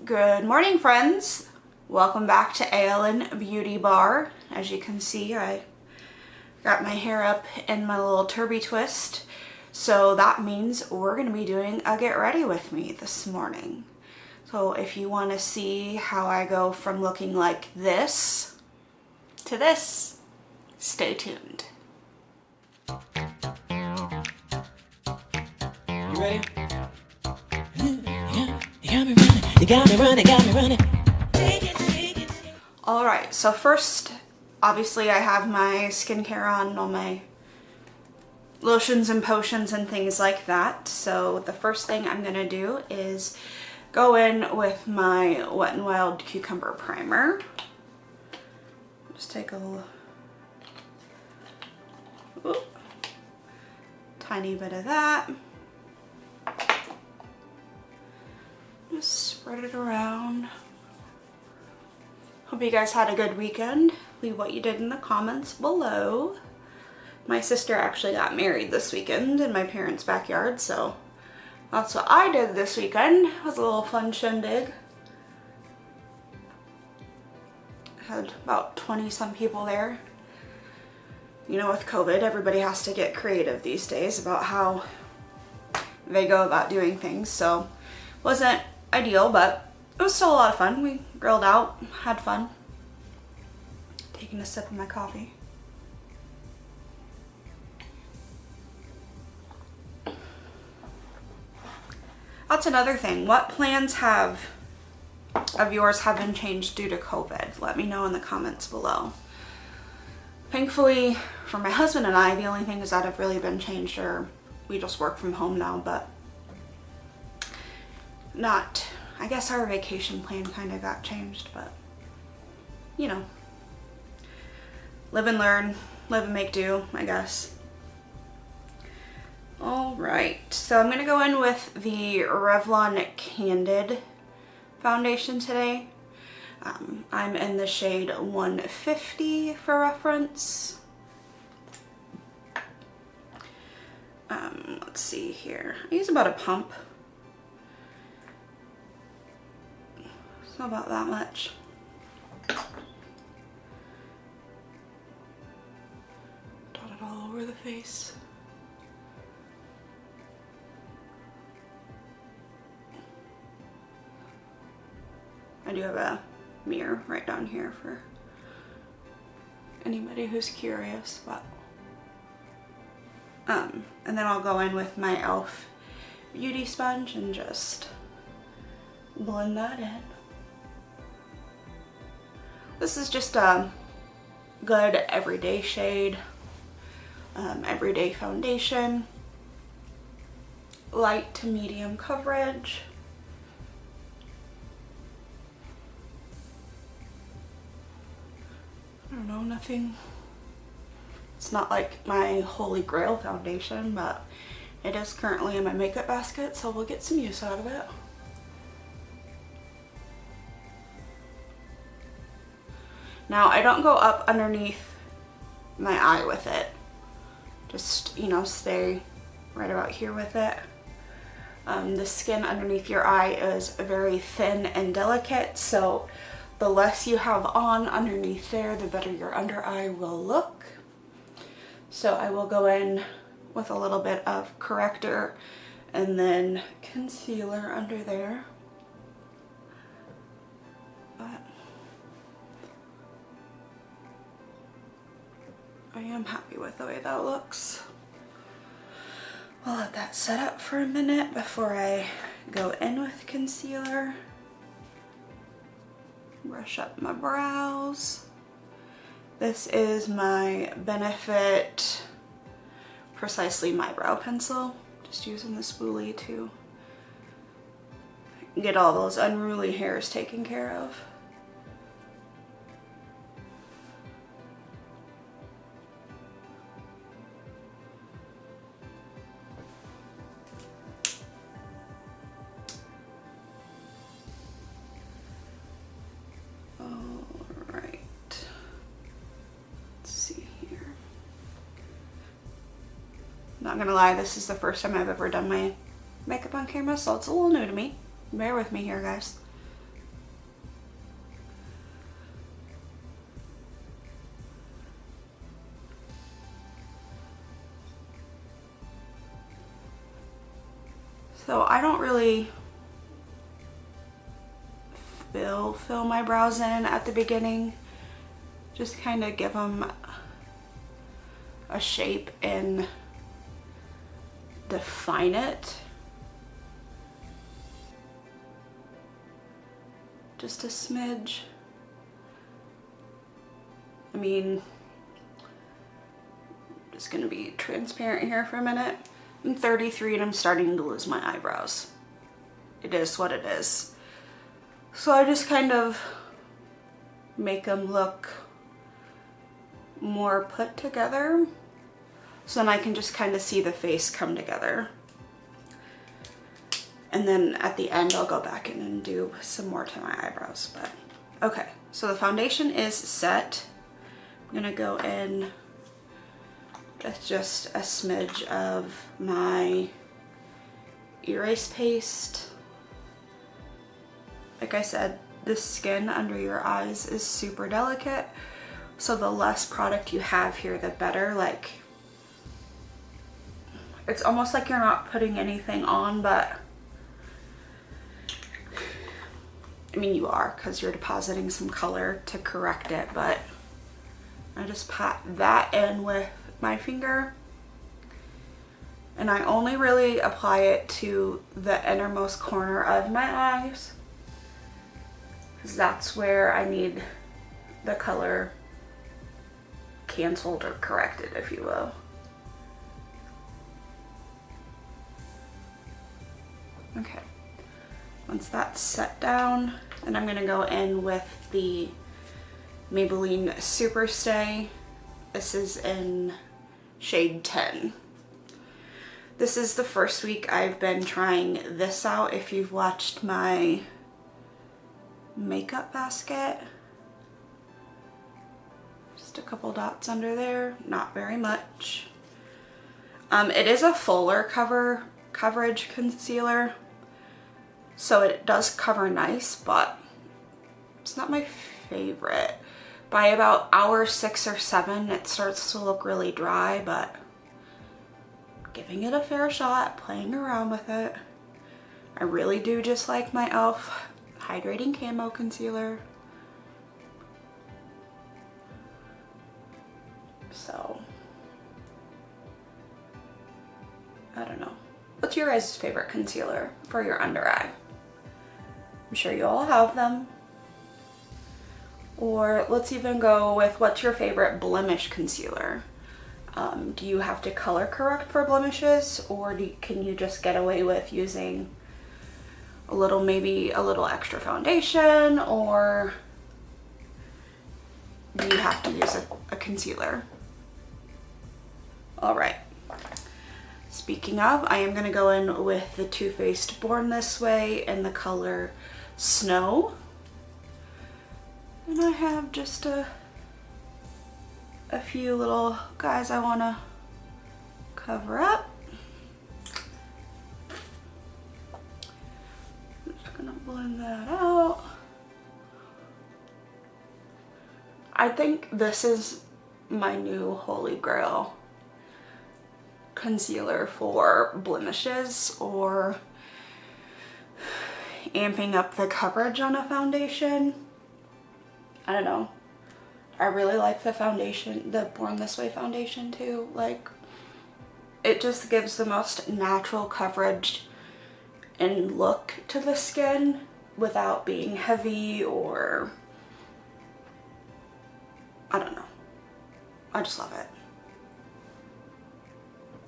Good morning, friends. Welcome back to Aylin Beauty Bar. As you can see, I got my hair up in my little turby twist. So that means we're going to be doing a get ready with me this morning. So if you want to see how I go from looking like this to this, stay tuned. You ready? You got me running. Alright, so first, obviously I have my skincare on, all my lotions and potions and things like that. So the first thing I'm going to do is go in with my Wet n Wild Cucumber Primer. Just take a little, tiny bit of that. Just spread it around. Hope you guys had a good weekend. Leave what you did in the comments below. My sister actually got married this weekend in my parents' backyard, so that's what I did this weekend. It was a little fun shindig. Had about 20 some people there. You know, with COVID, everybody has to get creative these days about how they go about doing things, so wasn't ideal, but it was still a lot of fun. We grilled out, had fun. Taking a sip of my coffee. That's another thing. What plans of yours have been changed due to COVID? Let me know in the comments below. Thankfully, for my husband and I, the only things that have really been changed are we just work from home now, but not, I guess our vacation plan kind of got changed, but you know, live and learn, live and make do, I guess. All right, so I'm gonna go in with the Revlon Candid foundation today. I'm in the shade 150 for reference. Let's see here. I use about a pump. It's not about that much. Dot it all over the face. I do have a mirror right down here for anybody who's curious, but and then I'll go in with my e.l.f. beauty sponge and just blend that in. This is just a good everyday shade, everyday foundation, light to medium coverage. I don't know, nothing. It's not like my holy grail foundation, but it is currently in my makeup basket, so we'll get some use out of it. Now, I don't go up underneath my eye with it. Just, you know, stay right about here with it. The skin underneath your eye is very thin and delicate, so the less you have on underneath there, the better your under eye will look. So I will go in with a little bit of corrector and then concealer under there. But I am happy with the way that looks. I'll let that set up for a minute before I go in with concealer. Brush up my brows. This is my Benefit Precisely My Brow Pencil. Just using the spoolie to get all those unruly hairs taken care of. Not gonna lie, this is the first time I've ever done my makeup on camera, so it's a little new to me. Bear with me here, guys. So I don't really fill my brows in at the beginning. Just kind of give them a shape and define it. Just a smidge. I mean, I'm just gonna be transparent here for a minute. I'm 33 and I'm starting to lose my eyebrows. It is what it is. So I just kind of make them look more put together. So then I can just kind of see the face come together. And then at the end, I'll go back in and do some more to my eyebrows. But okay, so the foundation is set. I'm gonna go in with just a smidge of my erase paste. Like I said, the skin under your eyes is super delicate, so the less product you have here, the better. Like, it's almost like you're not putting anything on, but I mean, you are, because you're depositing some color to correct it, but I just pat that in with my finger, and I only really apply it to the innermost corner of my eyes, because that's where I need the color canceled or corrected, if you will. Okay, once that's set down, then I'm gonna go in with the Maybelline Superstay. This is in shade 10. This is the first week I've been trying this out. If you've watched my makeup basket, just a couple dots under there, not very much. It is a fuller coverage concealer, so it does cover nice, but it's not my favorite. By about hour 6 or 7, it starts to look really dry, but giving it a fair shot, playing around with it. I really do just like my e.l.f. Hydrating Camo Concealer. So, I don't know. What's your guys' favorite concealer for your under eye? I'm sure you all have them. Or let's even go with, what's your favorite blemish concealer? Do you have to color correct for blemishes, or can you just get away with using maybe a little extra foundation, or do you have to use a concealer? All right. Speaking of, I am gonna go in with the Too Faced Born This Way in the color Snow. And I have just a few little guys I want to cover up. I'm just gonna blend that out. I think this is my new holy grail concealer for blemishes or amping up the coverage on a foundation. I don't know. I really like the foundation, the Born This Way foundation too. Like, it just gives the most natural coverage and look to the skin without being heavy or, I don't know. I just love it.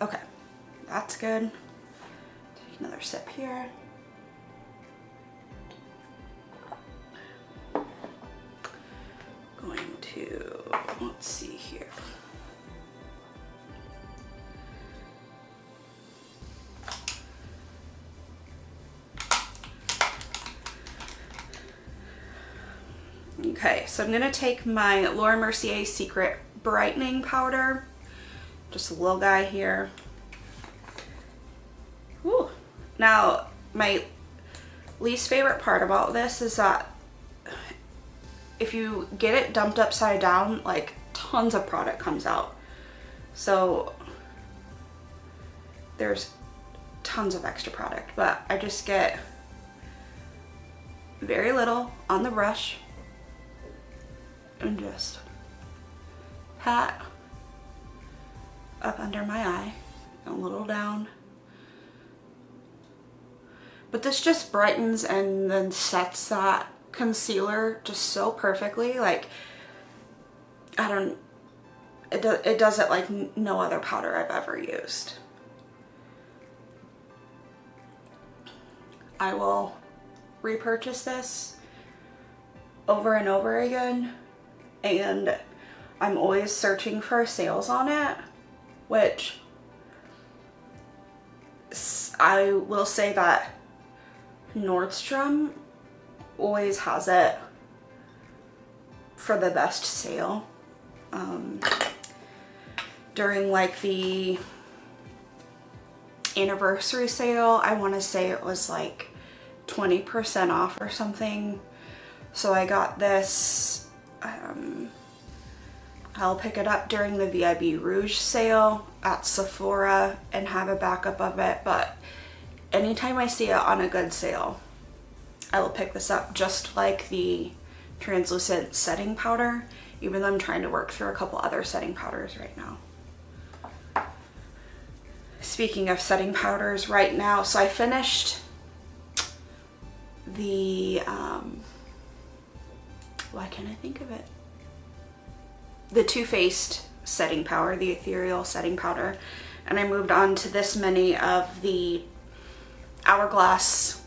Okay, that's good. Take another sip here. Going to, let's see here. Okay, so I'm gonna take my Laura Mercier Secret Brightening Powder, just a little guy here. Whew. Now, my least favorite part about this is that if you get it dumped upside down, like, tons of product comes out. So there's tons of extra product, but I just get very little on the brush and just pat up under my eye, a little down. But this just brightens and then sets that concealer just so perfectly. Like, it does it like no other powder I've ever used. I will repurchase this over and over again, and I'm always searching for sales on it, which I will say that Nordstrom always has it for the best sale. During like the anniversary sale, I want to say it was like 20% off or something. So I got this. I'll pick it up during the VIB Rouge sale at Sephora and have a backup of it, but anytime I see it on a good sale, I will pick this up, just like the translucent setting powder, even though I'm trying to work through a couple other setting powders right now. Speaking of setting powders right now, so I finished the, why can't I think of it? The Too Faced setting powder, the ethereal setting powder, and I moved on to this many of the Hourglass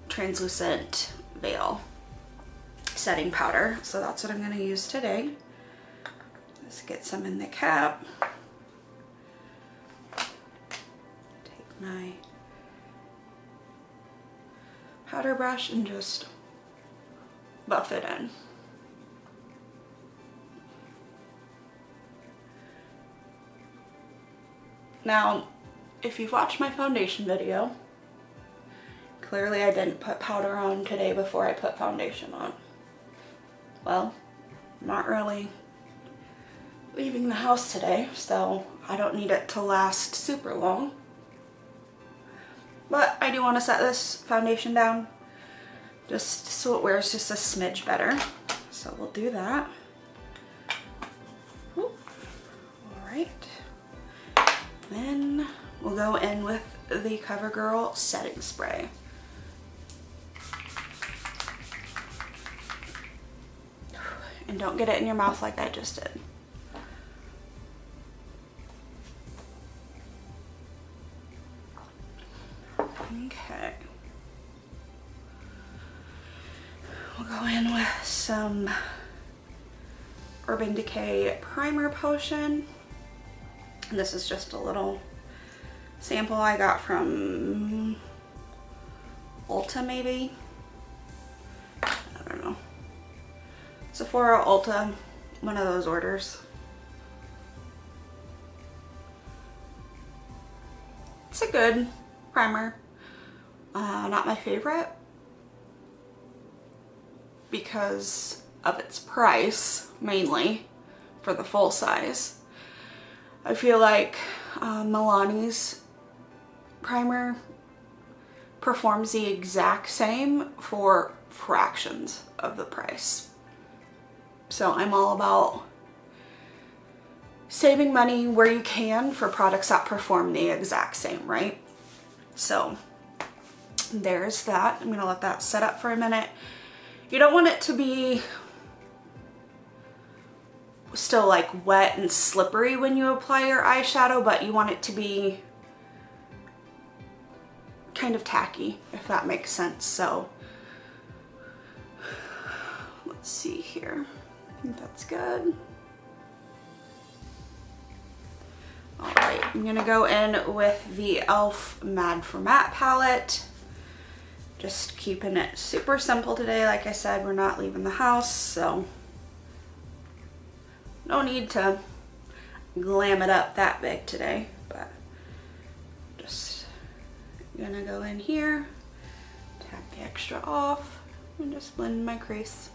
translucent veil setting powder. So that's what I'm going to use today. Let's get some in the cap. Take my powder brush and just buff it in. Now, if you've watched my foundation video, clearly I didn't put powder on today before I put foundation on. Well, I'm not really leaving the house today, so I don't need it to last super long. But I do want to set this foundation down just so it wears just a smidge better. So we'll do that. All right. Then we'll go in with the CoverGirl setting spray. And don't get it in your mouth like I just did. Okay. We'll go in with some Urban Decay Primer Potion. This is just a little sample I got from Ulta, maybe. I don't know. Sephora, Ulta, one of those orders. It's a good primer. Not my favorite because of its price, mainly for the full size. I feel like Milani's primer performs the exact same for fractions of the price. So I'm all about saving money where you can for products that perform the exact same, right? So there's that. I'm gonna let that set up for a minute. You don't want it to be still like wet and slippery when you apply your eyeshadow, but you want it to be kind of tacky, if that makes sense. So let's see here. I think that's good. All right, I'm gonna go in with the e.l.f. Mad for Matte palette. Just keeping it super simple today. Like I said, we're not leaving the house, so no need to glam it up that big today, but just gonna go in here, tap the extra off, and just blend my crease.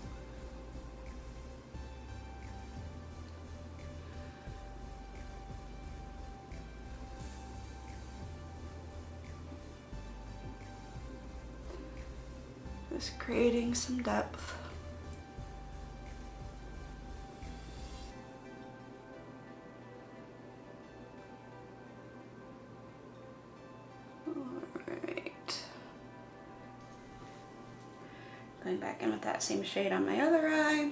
Just creating some depth. Alright. Going back in with that same shade on my other eye.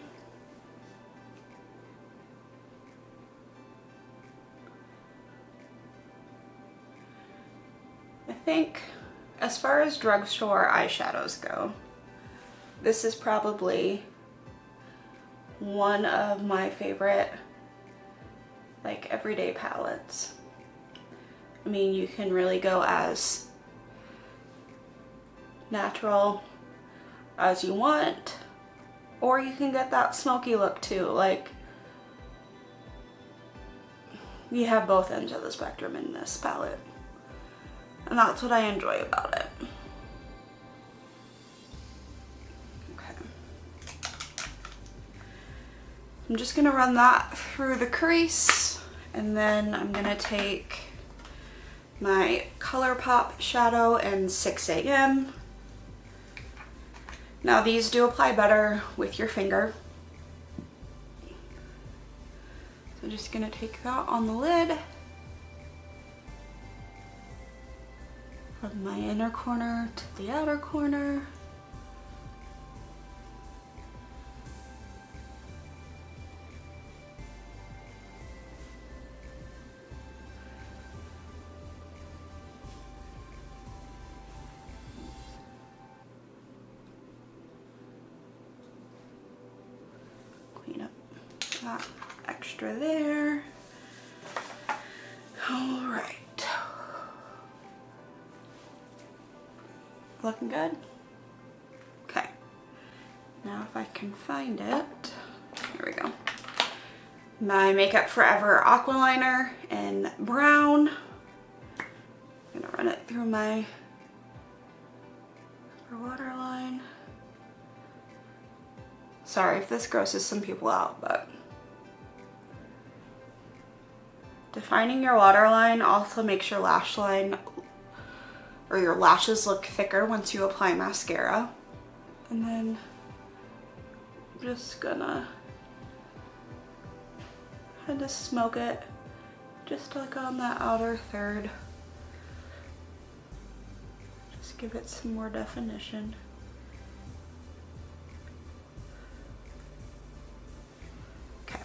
I think as far as drugstore eyeshadows go, this is probably one of my favorite like everyday palettes. I mean, you can really go as natural as you want, or you can get that smoky look too. Like, you have both ends of the spectrum in this palette, and that's what I enjoy about it. Okay. I'm just gonna run that through the crease, and then I'm gonna take my ColourPop shadow in 6 AM. Now these do apply better with your finger. So I'm just gonna take that on the lid. From my inner corner to the outer corner. Clean up that extra there. All right. Looking good? Okay. Now if I can find it, here we go. My Makeup Forever Aqualiner in brown. I'm gonna run it through my waterline. Sorry if this grosses some people out, but defining your waterline also makes your lash line or your lashes look thicker once you apply mascara. And then I'm just gonna kind of smoke it just like on that outer third. Just give it some more definition. Okay.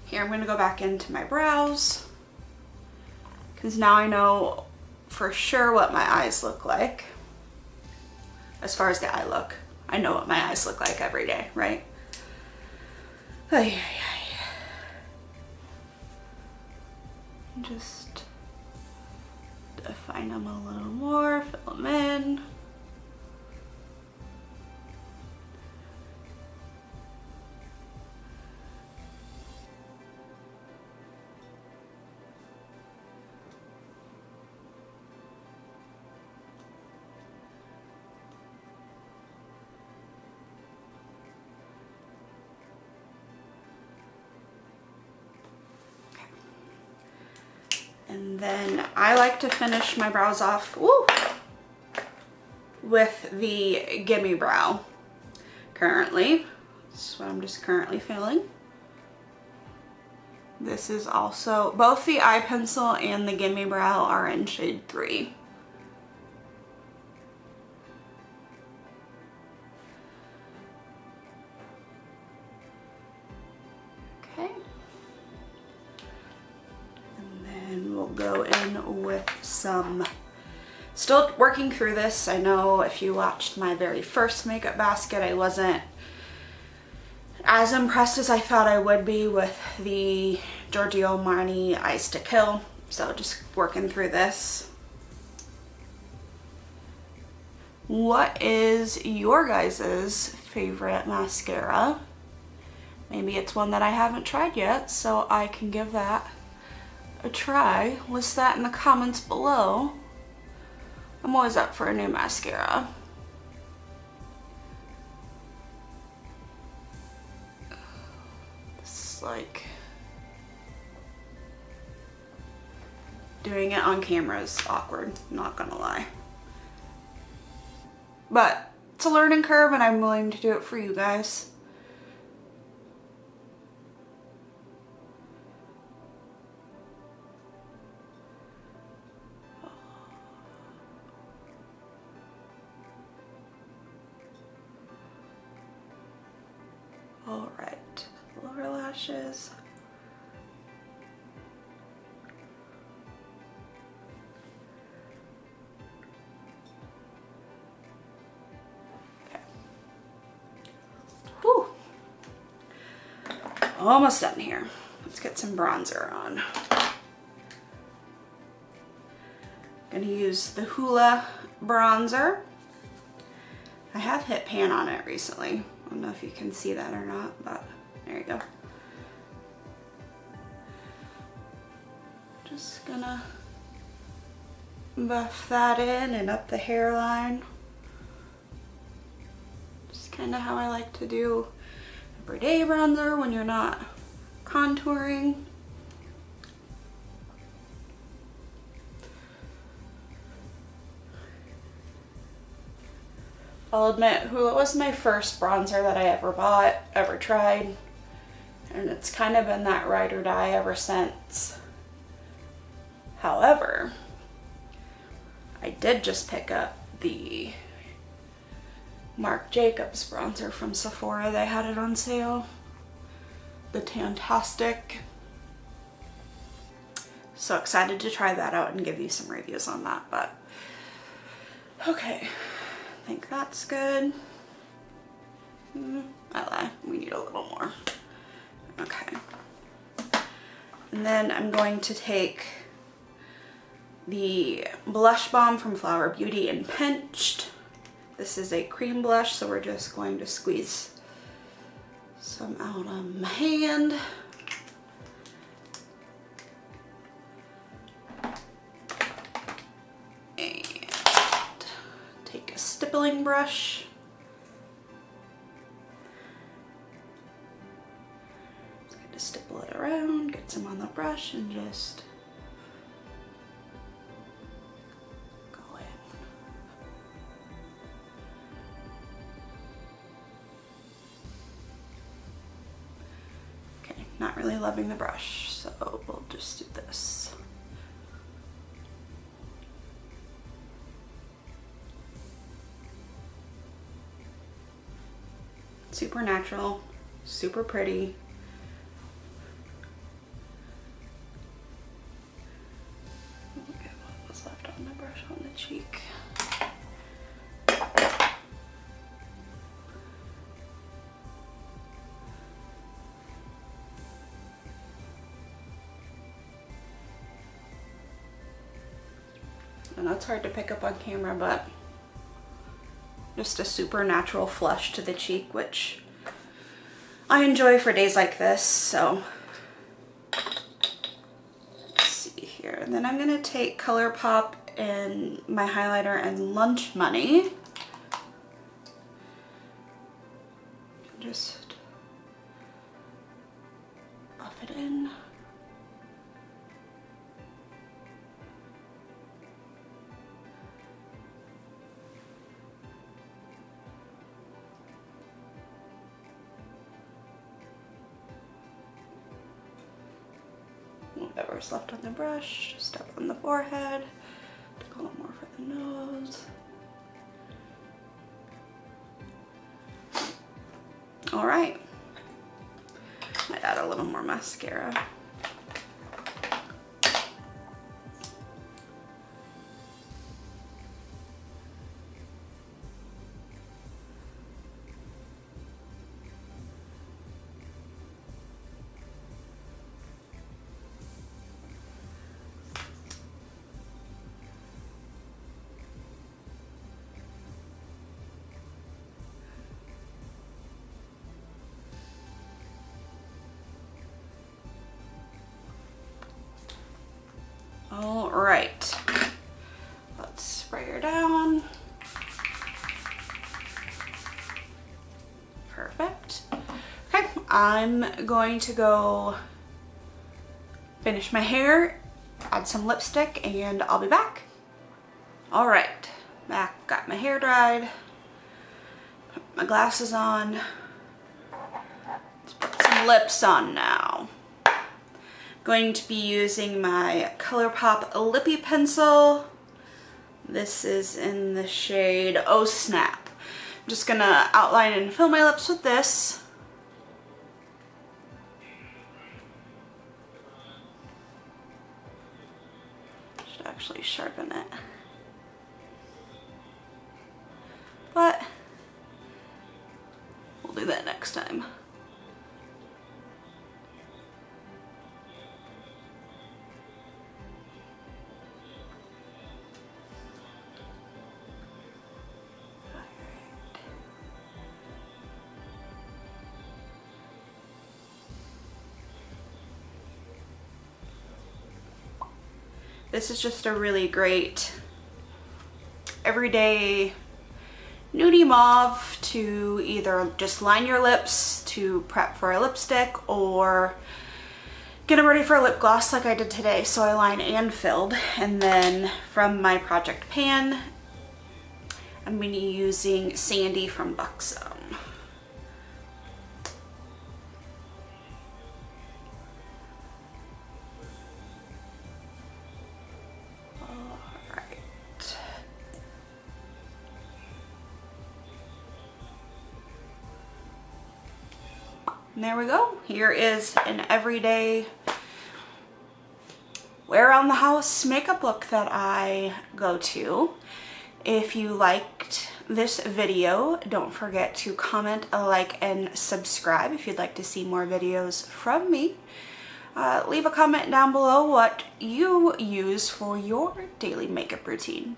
Here I'm gonna go back into my brows, because now I know for sure what my eyes look like. As far as the eye look, I know what my eyes look like every day, right? Ay, ay, ay. Just define them a little more, fill them in. And then I like to finish my brows off with the Gimme Brow currently. That's what I'm just currently feeling. This is also, both the eye pencil and the Gimme Brow are in shade 3. Okay. We'll go in with some, still working through this. I know if you watched my very first makeup basket, I wasn't as impressed as I thought I would be with the Giorgio Armani Eyes to Kill. So just working through this. What is your guys's favorite mascara? Maybe it's one that I haven't tried yet, so I can give that a try. List that in the comments below. I'm always up for a new mascara. It's like doing it on camera is awkward, not gonna lie. but it's a learning curve and I'm willing to do it for you guys. All right, lower lashes. Okay. Whew. Almost done here. Let's get some bronzer on. Gonna use the Hoola bronzer. I have hit pan on it recently. I don't know if you can see that or not, but there you go. Just gonna buff that in and up the hairline. Just kind of how I like to do everyday bronzer when you're not contouring. I'll admit, Hoola was my first bronzer that I ever bought, ever tried, and it's kind of been that ride or die ever since. However, I did just pick up the Marc Jacobs bronzer from Sephora. They had it on sale. The Tantastic. So excited to try that out and give you some reviews on that, but okay. I think that's good. I lie, we need a little more. Okay. And then I'm going to take the blush balm from Flower Beauty in Pinched. This is a cream blush, so we're just going to squeeze some out on my hand. Stippling brush. Just going to stipple it around, get some on the brush, and just go in. Okay, not really loving the brush, so we'll just do this. Super natural, super pretty. Look at what was left on the brush on the cheek. I know it's hard to pick up on camera, but just a super natural flush to the cheek, which I enjoy for days like this. So let's see here. And then I'm gonna take ColourPop and my highlighter and Lunch Money. Just buff it in. Whatever's left on the brush, just up on the forehead. Take a little more for the nose. All right. Might add a little more mascara. All right, let's spray her down. Perfect. Okay, I'm going to go finish my hair, add some lipstick, and I'll be back. All right, back, got my hair dried. my glasses on. Let's put some lips on now. Going to be using my ColourPop Lippie Pencil. This is in the shade Oh Snap. I'm just gonna outline and fill my lips with this. Should actually sharpen it. But we'll do that next time. This is just a really great everyday nudie mauve to either just line your lips to prep for a lipstick or get them ready for a lip gloss like I did today. So I line and filled. And then from my project pan, I'm going to be using Sandy from Buxom. And there we go. Here is an everyday wear around the house makeup look that I go to. If you liked this video, don't forget to comment, like, and subscribe if you'd like to see more videos from me. Leave a comment down below what you use for your daily makeup routine.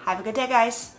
Have a good day, guys.